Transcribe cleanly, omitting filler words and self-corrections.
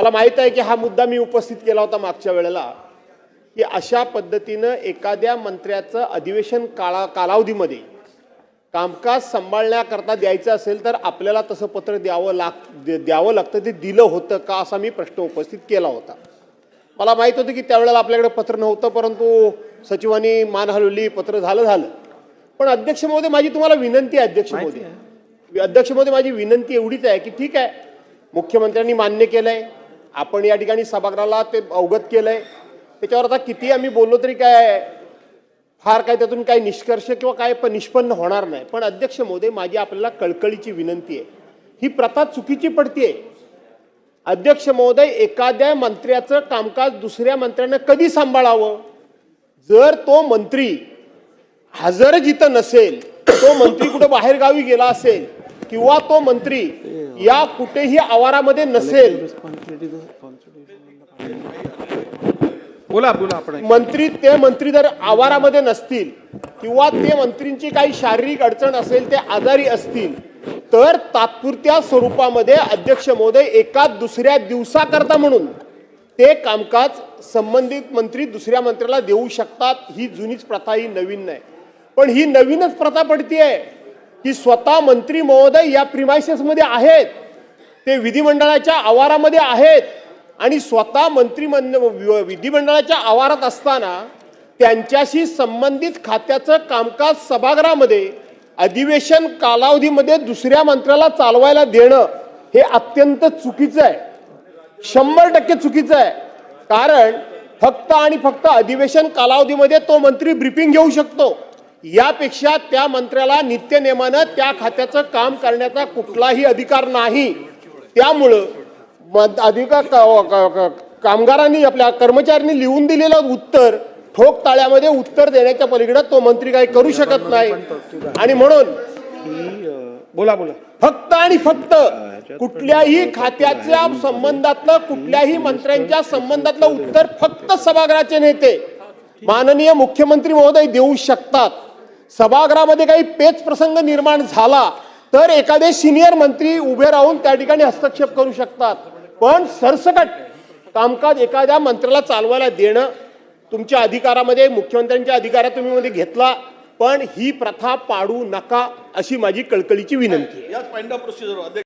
मला माहित आहे की हा मुद्दा मी उपस्थित केला होता मागच्या वेळेला की अशा पद्धतीनं एखाद्या मंत्र्याचं अधिवेशन कालावधीमध्ये कामकाज सांभाळण्याकरता द्यायचं असेल तर आपल्याला तसं पत्र द्यावं लागतं. ते दिलं होतं का असा मी प्रश्न उपस्थित केला होता. मला माहित होतं की त्यावेळेला आपल्याकडे पत्र नव्हतं, परंतु सचिवांनी मान हलवली, पत्र झालं. पण अध्यक्ष महोदय माझी तुम्हाला विनंती आहे, अध्यक्ष महोदय माझी विनंती एवढीच आहे की ठीक आहे, मुख्यमंत्र्यांनी मान्य केलंय, आपण या ठिकाणी सभागृहाला ते अवगत केलंय, त्याच्यावर आता किती आम्ही बोललो तरी काय फार काय त्यातून काही निष्कर्ष किंवा काय निष्पन्न होणार नाही. पण अध्यक्ष महोदय माझी आपल्याला कळकळीची विनंती आहे, ही प्रथा चुकीची पडतीये. अध्यक्ष महोदय, एखाद्या मंत्र्याचं कामकाज दुसऱ्या मंत्र्यानं कधी सांभाळावं? जर तो मंत्री हजर जिथं नसेल, तो मंत्री कुठे बाहेर गावी गेला असेल किंवा तो मंत्री या कुठेही आवारामध्ये नसेल, मंत्री जर आवारामध्ये नसतील किंवा ते मंत्रींची काही शारीरिक अडचण असेल, ते आजारी असतील, तर तात्पुरत्या स्वरूपामध्ये अध्यक्ष महोदय एका दुसऱ्या दिवसाकरता म्हणून ते कामकाज संबंधित मंत्री दुसऱ्या मंत्र्याला देऊ शकतात. ही जुनीच प्रथा, ही नवीन नाही. पण ही नवीनच प्रथा पडतीये की स्वतः मंत्री महोदय या प्रिमायसेस मध्ये आहेत, ते विधिमंडळाच्या आवारामध्ये आहेत आणि स्वतः मंत्री विधिमंडळाच्या आवारात असताना त्यांच्याशी संबंधित खात्याचं कामकाज सभागृहामध्ये अधिवेशन कालावधीमध्ये दुसऱ्या मंत्र्याला चालवायला देणं हे अत्यंत चुकीचं आहे, 100% चुकीचं आहे. कारण फक्त आणि फक्त अधिवेशन कालावधीमध्ये तो मंत्री ब्रीफिंग घेऊ शकतो, यापेक्षा त्या मंत्र्याला नित्यनेमानं त्या खात्याचं काम करण्याचा कुठलाही अधिकार नाही. त्यामुळं कामगारांनी आपल्या कर्मचाऱ्यांनी लिहून दिलेलं उत्तर ठोक ताळ्यामध्ये उत्तर देण्याच्या पलीकडे तो मंत्री काही करू शकत नाही. आणि म्हणून बोला फक्त आणि फक्त कुठल्याही खात्याच्या संबंधातलं, कुठल्याही मंत्र्यांच्या संबंधातलं उत्तर फक्त सभागृहाचे नेते माननीय मुख्यमंत्री महोदय देऊ शकतात. सभागृहामध्ये काही पेच प्रसंग निर्माण झाला तर एखादे सिनियर मंत्री उभे राहून त्या ठिकाणी हस्तक्षेप करू शकतात. पण सरसकट कामकाज एखाद्या मंत्र्याला चालवायला देणं तुमच्या अधिकारामध्ये, मुख्यमंत्र्यांच्या अधिकारात तुम्ही मध्ये घेतला, पण ही प्रथा पाडू नका अशी माझी कळकळीची विनंती आहे.